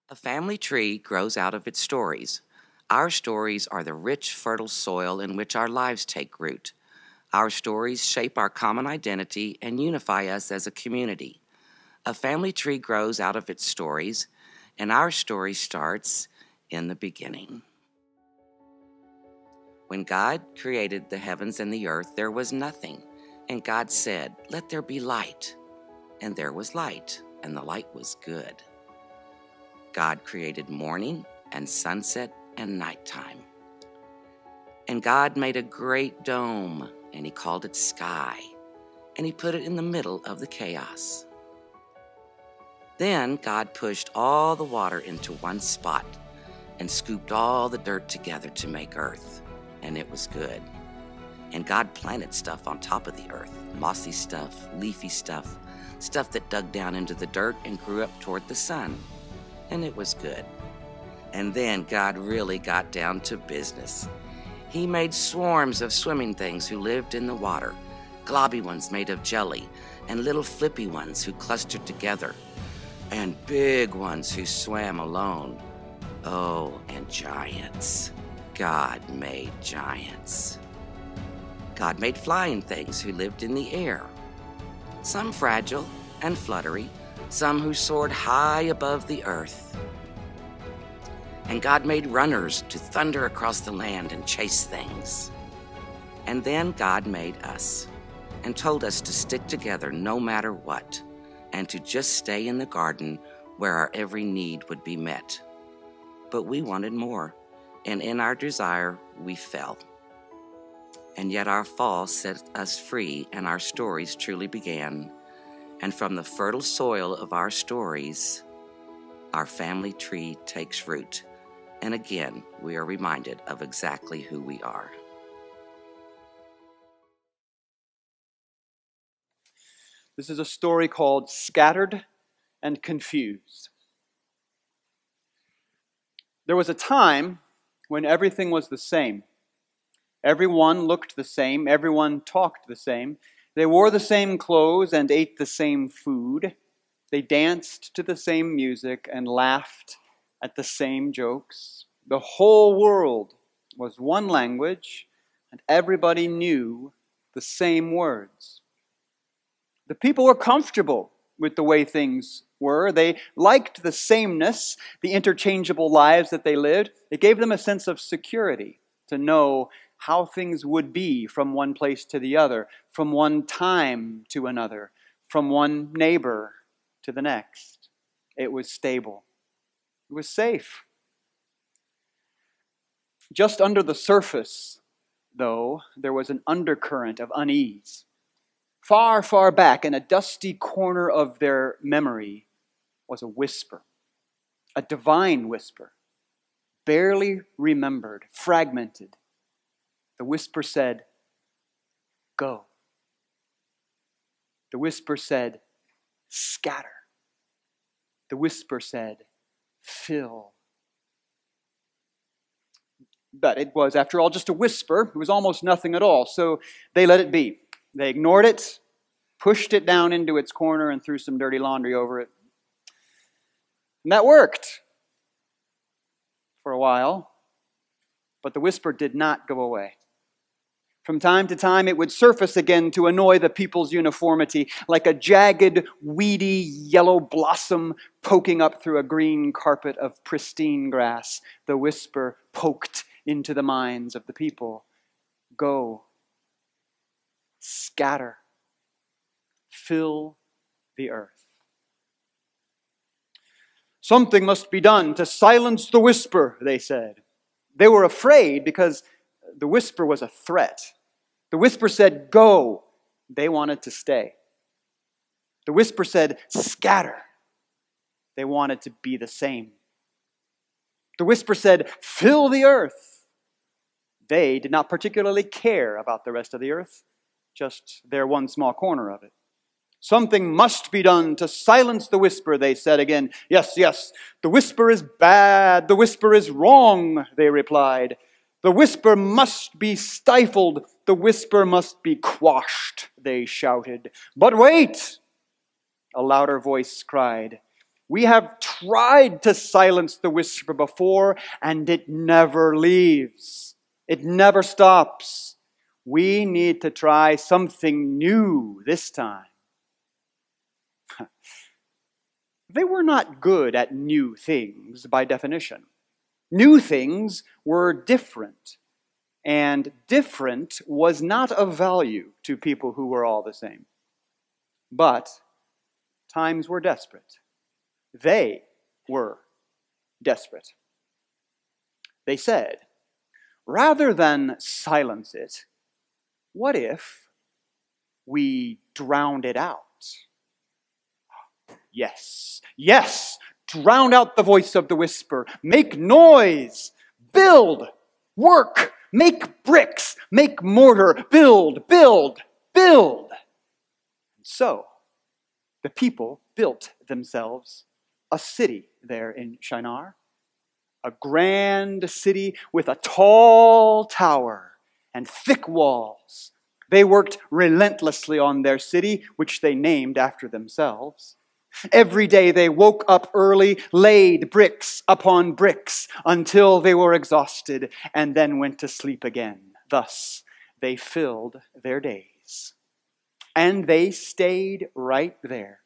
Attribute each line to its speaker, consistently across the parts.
Speaker 1: A family tree grows out of its stories. Our stories are the rich, fertile soil in which our lives take root. Our stories shape our common identity and unify us as a community. A family tree grows out of its stories, and our story starts in the beginning. When God created the heavens and the earth, there was nothing. And God said, "Let there be light." And there was light, and the light was good. God created morning and sunset and nighttime. And God made a great dome, and he called it sky, and he put it in the middle of the chaos. Then God pushed all the water into one spot and scooped all the dirt together to make earth, and it was good. And God planted stuff on top of the earth, mossy stuff, leafy stuff, stuff that dug down into the dirt and grew up toward the sun, and it was good. And then God really got down to business. He made swarms of swimming things who lived in the water, globby ones made of jelly, and little flippy ones who clustered together, and big ones who swam alone. Oh, and giants. God made giants. God made flying things who lived in the air, some fragile and fluttery, some who soared high above the earth. And God made runners to thunder across the land and chase things. And then God made us and told us to stick together no matter what, and to just stay in the garden where our every need would be met. But we wanted more, and in our desire, we fell. And yet our fall set us free, and our stories truly began. And from the fertile soil of our stories, our family tree takes root. And again, we are reminded of exactly who we are.
Speaker 2: This is a story called Scattered and Confused. There was a time when everything was the same. Everyone looked the same. Everyone talked the same. They wore the same clothes and ate the same food. They danced to the same music and laughed at the same jokes. The whole world was one language, and everybody knew the same words. The people were comfortable with the way things were. They liked the sameness, the interchangeable lives that they lived. It gave them a sense of security to know how things would be from one place to the other, from one time to another, from one neighbor to the next. It was stable. It was safe. Just under the surface, though, there was an undercurrent of unease. Far, far back in a dusty corner of their memory was a whisper, a divine whisper, barely remembered, fragmented. The whisper said, "Go." The whisper said, "Scatter." The whisper said, "Fill." But it was, after all, just a whisper. It was almost nothing at all, so they let it be. They ignored it, pushed it down into its corner, and threw some dirty laundry over it. And that worked for a while, but the whisper did not go away. From time to time, it would surface again to annoy the people's uniformity, like a jagged, weedy yellow blossom poking up through a green carpet of pristine grass. The whisper poked into the minds of the people. Go. Scatter. Fill the earth. Something must be done to silence the whisper, they said. They were afraid because the whisper was a threat. The whisper said, "Go." They wanted to stay. The whisper said, "Scatter." They wanted to be the same. The whisper said, "Fill the earth." They did not particularly care about the rest of the earth, just their one small corner of it. Something must be done to silence the whisper, they said again. Yes, yes, the whisper is bad. The whisper is wrong, they replied. The whisper must be stifled. The whisper must be quashed, they shouted. But wait, a louder voice cried. We have tried to silence the whisper before, and it never leaves. It never stops. We need to try something new this time. They were not good at new things by definition. New things were different, and different was not of value to people who were all the same. But times were desperate. They were desperate. They said, rather than silence it, what if we drowned it out? Yes, yes, drown out the voice of the whisper. Make noise, build, work, make bricks, make mortar, build, build, build. And so the people built themselves a city there in Shinar, a grand city with a tall tower and thick walls. They worked relentlessly on their city, which they named after themselves. Every day they woke up early, laid bricks upon bricks until they were exhausted, and then went to sleep again. Thus, they filled their days. And they stayed right there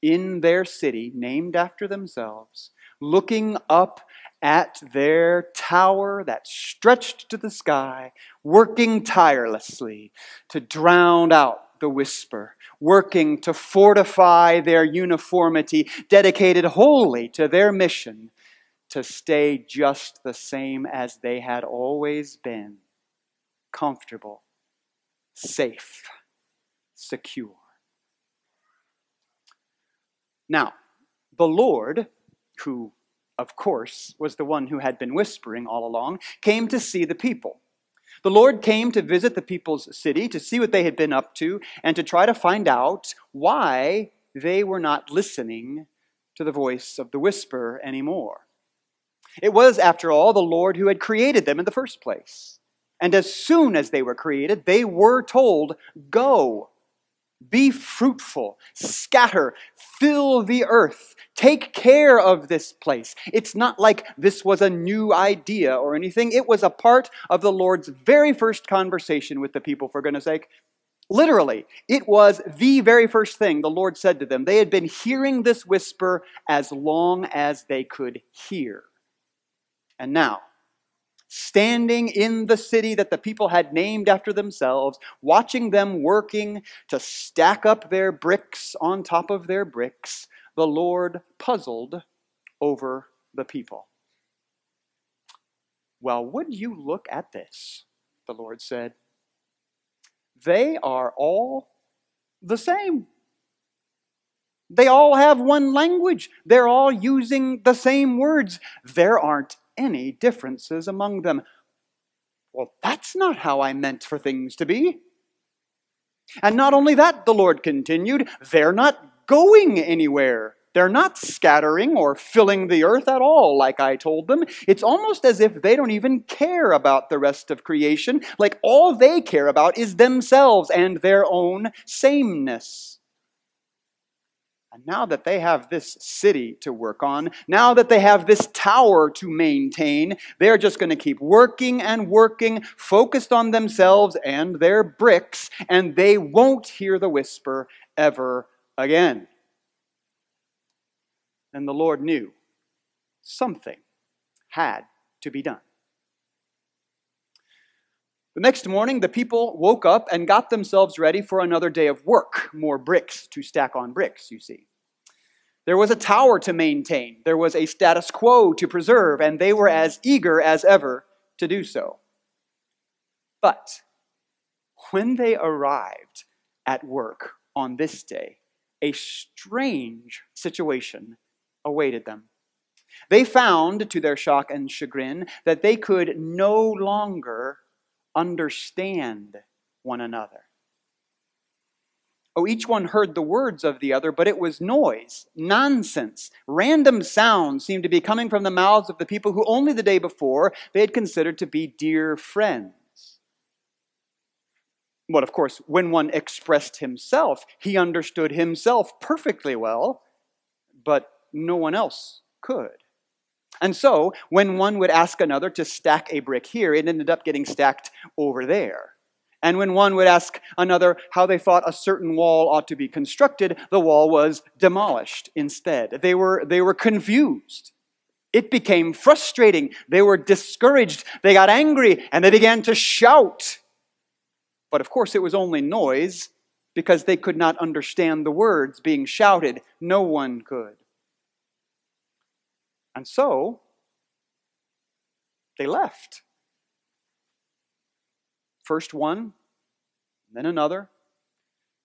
Speaker 2: in their city, named after themselves, looking up at their tower that stretched to the sky, working tirelessly to drown out the whisper, working to fortify their uniformity, dedicated wholly to their mission to stay just the same as they had always been, comfortable, safe, secure. Now, the Lord, who, of course, was the one who had been whispering all along, came to see the people. The Lord came to visit the people's city, to see what they had been up to, and to try to find out why they were not listening to the voice of the whisper anymore. It was, after all, the Lord who had created them in the first place. And as soon as they were created, they were told, go, be fruitful, scatter, fill the earth, take care of this place. It's not like this was a new idea or anything. It was a part of the Lord's very first conversation with the people, for goodness sake. Literally, it was the very first thing the Lord said to them. They had been hearing this whisper as long as they could hear. And now, standing in the city that the people had named after themselves, watching them working to stack up their bricks on top of their bricks, the Lord puzzled over the people. Well, would you look at this, the Lord said. They are all the same. They all have one language. They're all using the same words. There aren't any differences among them. Well, that's not how I meant for things to be. And not only that, the Lord continued, they're not going anywhere. They're not scattering or filling the earth at all, like I told them. It's almost as if they don't even care about the rest of creation. Like all they care about is themselves and their own sameness. And now that they have this city to work on, now that they have this tower to maintain, they're just going to keep working and working, focused on themselves and their bricks, and they won't hear the whisper ever again. And the Lord knew something had to be done. The next morning, the people woke up and got themselves ready for another day of work. More bricks to stack on bricks, you see. There was a tower to maintain. There was a status quo to preserve, and they were as eager as ever to do so. But when they arrived at work on this day, a strange situation awaited them. They found, to their shock and chagrin, that they could no longer understand one another. Oh, each one heard the words of the other, but it was noise, nonsense. Random sounds seemed to be coming from the mouths of the people who only the day before they had considered to be dear friends. But of course, when one expressed himself, he understood himself perfectly well, but no one else could. And so, when one would ask another to stack a brick here, it ended up getting stacked over there. And when one would ask another how they thought a certain wall ought to be constructed, the wall was demolished instead. They were confused. It became frustrating. They were discouraged. They got angry, and they began to shout. But of course, it was only noise, because they could not understand the words being shouted. No one could. And so, they left. First one, then another.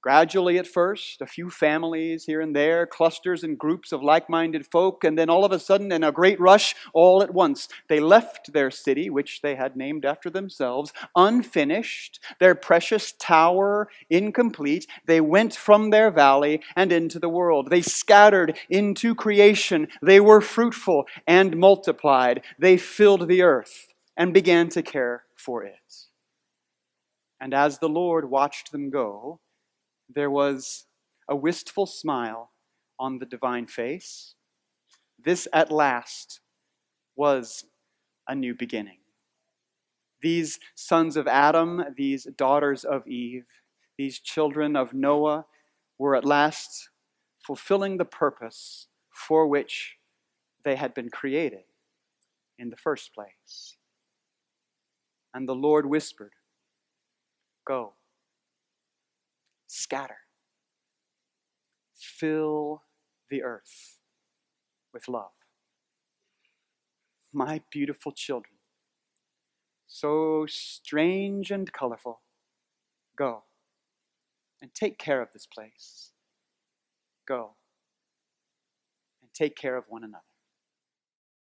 Speaker 2: Gradually at first, a few families here and there, clusters and groups of like-minded folk, and then all of a sudden, in a great rush, all at once, they left their city, which they had named after themselves, unfinished, their precious tower incomplete. They went from their valley and into the world. They scattered into creation. They were fruitful and multiplied. They filled the earth and began to care for it. And as the Lord watched them go, there was a wistful smile on the divine face. This at last was a new beginning. These sons of Adam, these daughters of Eve, these children of Noah were at last fulfilling the purpose for which they had been created in the first place. And the Lord whispered, "Go. Scatter. Fill the earth with love." My beautiful children, so strange and colorful, go and take care of this place. Go and take care of one another.